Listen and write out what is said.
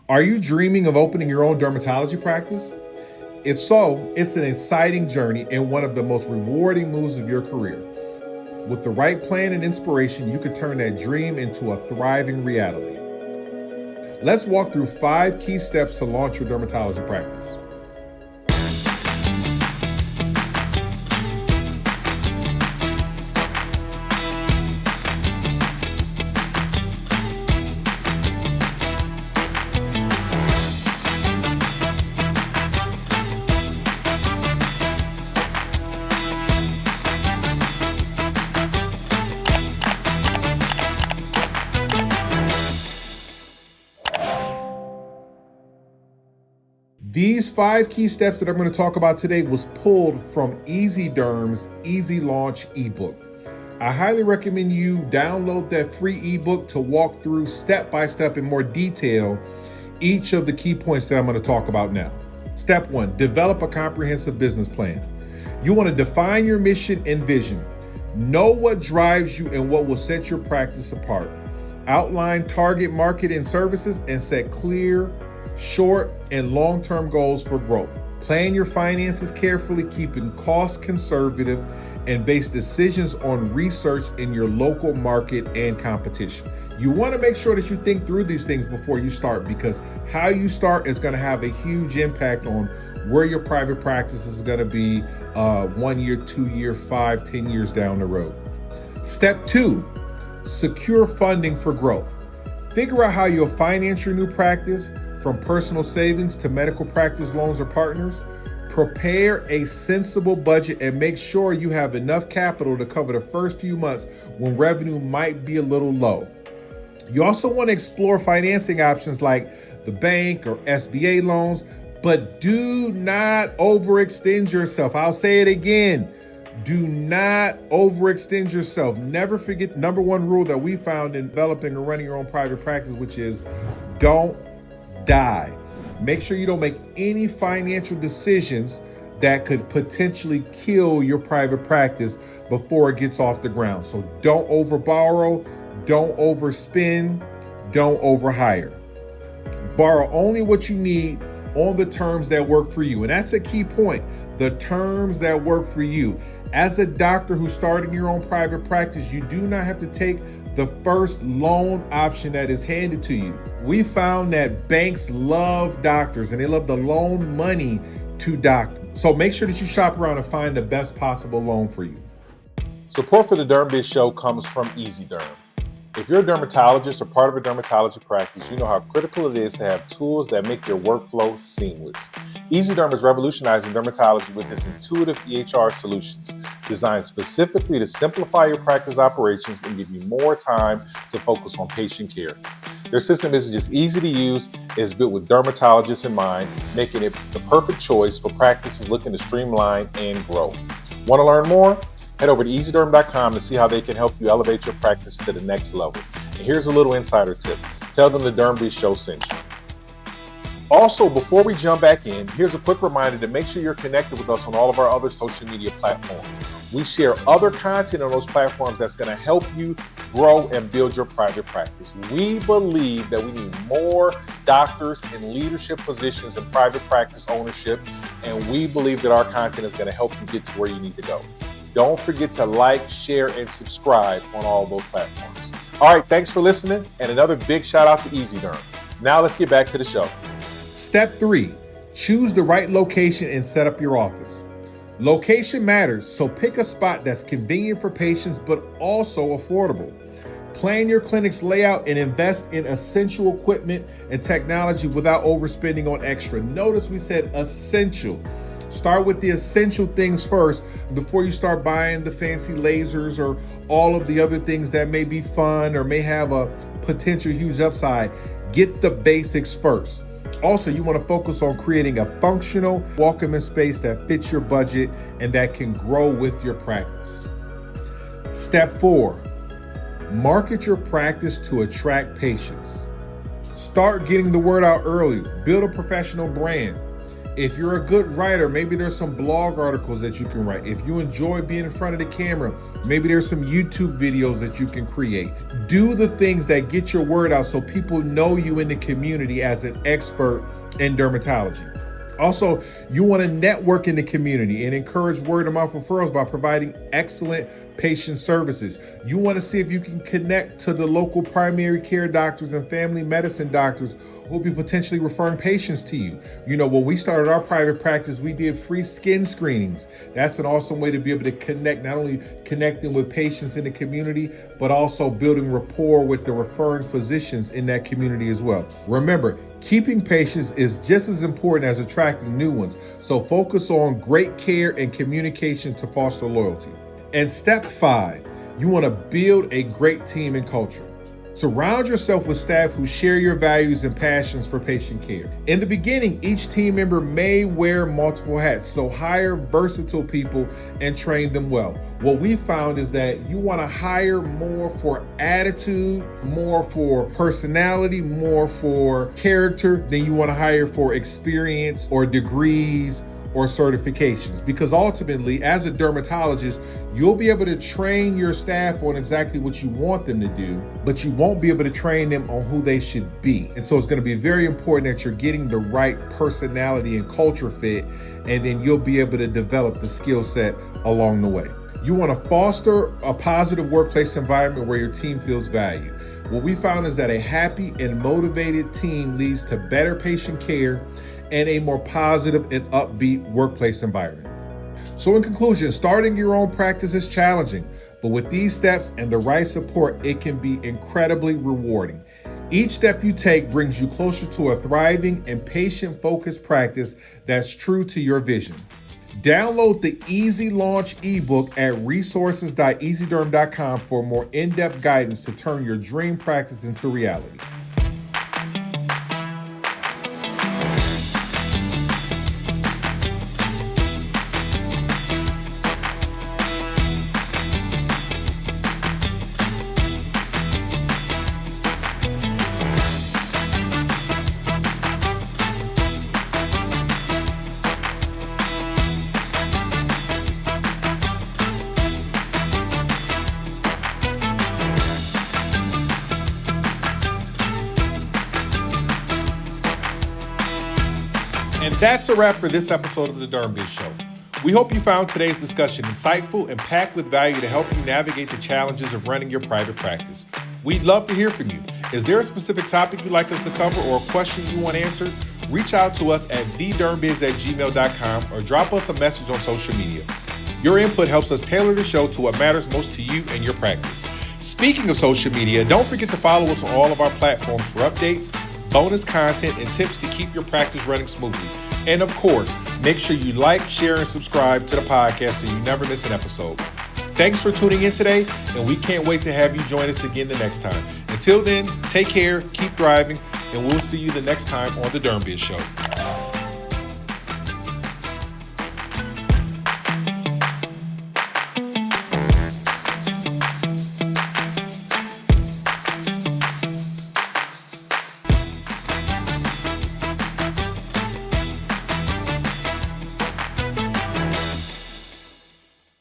Are you dreaming of opening your own dermatology practice? If so, it's an exciting journey and one of the most rewarding moves of your career. With the right plan and inspiration, you could turn that dream into a thriving reality. Let's walk through 5 key steps to launch your dermatology practice. These 5 key steps that I'm going to talk about today was pulled from EZDerm's EZLaunch ebook. I highly recommend you download that free ebook to walk through step by step in more detail each of the key points that I'm going to talk about now. Step 1, develop a comprehensive business plan. You want to define your mission and vision. Know what drives you and what will set your practice apart. Outline target market and services and set clear, short, and long-term goals for growth. Plan your finances carefully, keeping costs conservative, and base decisions on research in your local market and competition. You want to make sure that you think through these things before you start, because how you start is going to have a huge impact on where your private practice is going to be 1 year, 2 year, 5, 10 years down the road. Step 2, secure funding for growth. Figure out how you'll finance your new practice, from personal savings to medical practice loans or partners. Prepare a sensible budget and make sure you have enough capital to cover the first few months when revenue might be a little low. You also want to explore financing options like the bank or SBA loans, but do not overextend yourself. I'll say it again. Do not overextend yourself. Never forget the number 1 rule that we found in developing or running your own private practice, which is don't die. Make sure you don't make any financial decisions that could potentially kill your private practice before it gets off the ground. So don't overborrow, don't overspend, don't overhire. Borrow only what you need on the terms that work for you. And that's a key point, the terms that work for you. As a doctor who's starting your own private practice, you do not have to take the first loan option that is handed to you. We found that banks love doctors and they love to loan money to doctors. So make sure that you shop around and find the best possible loan for you. Support for the DermBiz Show comes from EZDerm. If you're a dermatologist or part of a dermatology practice, you know how critical it is to have tools that make your workflow seamless. EZDerm is revolutionizing dermatology with its intuitive EHR solutions, designed specifically to simplify your practice operations and give you more time to focus on patient care. Their system isn't just easy to use, it's built with dermatologists in mind, making it the perfect choice for practices looking to streamline and grow. Want to learn more? Head over to EZDerm.com to see how they can help you elevate your practice to the next level. And here's a little insider tip. Tell them the DermBiz Show sent you. Also, before we jump back in, here's a quick reminder to make sure you're connected with us on all of our other social media platforms. We share other content on those platforms that's going to help you grow and build your private practice. We believe that we need more doctors in leadership positions in private practice ownership, and we believe that our content is going to help you get to where you need to go. Don't forget to like, share, and subscribe on all those platforms. All right, thanks for listening, and another big shout out to EZDerm. Now let's get back to the show. Step 3, choose the right location and set up your office. Location matters, so pick a spot that's convenient for patients but also affordable. Plan your clinic's layout and invest in essential equipment and technology without overspending on extra. Notice we said essential. Start with the essential things first before you start buying the fancy lasers or all of the other things that may be fun or may have a potential huge upside. Get the basics first. Also, you want to focus on creating a functional, welcoming space that fits your budget and that can grow with your practice. Step 4, market your practice to attract patients. Start getting the word out early. Build a professional brand. If you're a good writer, maybe there's some blog articles that you can write. If you enjoy being in front of the camera, maybe there's some YouTube videos that you can create. Do the things that get your word out so people know you in the community as an expert in dermatology. Also, you want to network in the community and encourage word of mouth referrals by providing excellent patient services. You want to see if you can connect to the local primary care doctors and family medicine doctors who will be potentially referring patients to you. You know, when we started our private practice, we did free skin screenings. That's an awesome way to be able to connect, not only connecting with patients in the community, but also building rapport with the referring physicians in that community as well. Remember, keeping patients is just as important as attracting new ones, so focus on great care and communication to foster loyalty. And step 5, you want to build a great team and culture. Surround yourself with staff who share your values and passions for patient care. In the beginning, each team member may wear multiple hats, so hire versatile people and train them well. What we found is that you want to hire more for attitude, more for personality, more for character than you want to hire for experience or degrees or certifications, because ultimately, as a dermatologist, you'll be able to train your staff on exactly what you want them to do, but you won't be able to train them on who they should be. And so it's going to be very important that you're getting the right personality and culture fit, and then you'll be able to develop the skill set along the way. You want to foster a positive workplace environment where your team feels valued. What we found is that a happy and motivated team leads to better patient care and a more positive and upbeat workplace environment. So in conclusion, starting your own practice is challenging, but with these steps and the right support, it can be incredibly rewarding. Each step you take brings you closer to a thriving and patient-focused practice that's true to your vision. Download the EZLaunch ebook at resources.ezderm.com for more in-depth guidance to turn your dream practice into reality. And that's a wrap for this episode of the DermBiz Show. We hope you found today's discussion insightful and packed with value to help you navigate the challenges of running your private practice. We'd love to hear from you. Is there a specific topic you'd like us to cover or a question you want answered? Reach out to us at thedermbiz@gmail.com or drop us a message on social media. Your input helps us tailor the show to what matters most to you and your practice. Speaking of social media, don't forget to follow us on all of our platforms for updates, bonus content, and tips to keep your practice running smoothly. And of course, make sure you like, share, and subscribe to the podcast so you never miss an episode. Thanks for tuning in today, and we can't wait to have you join us again the next time. Until then, take care, keep thriving, and we'll see you the next time on the DermBiz Show.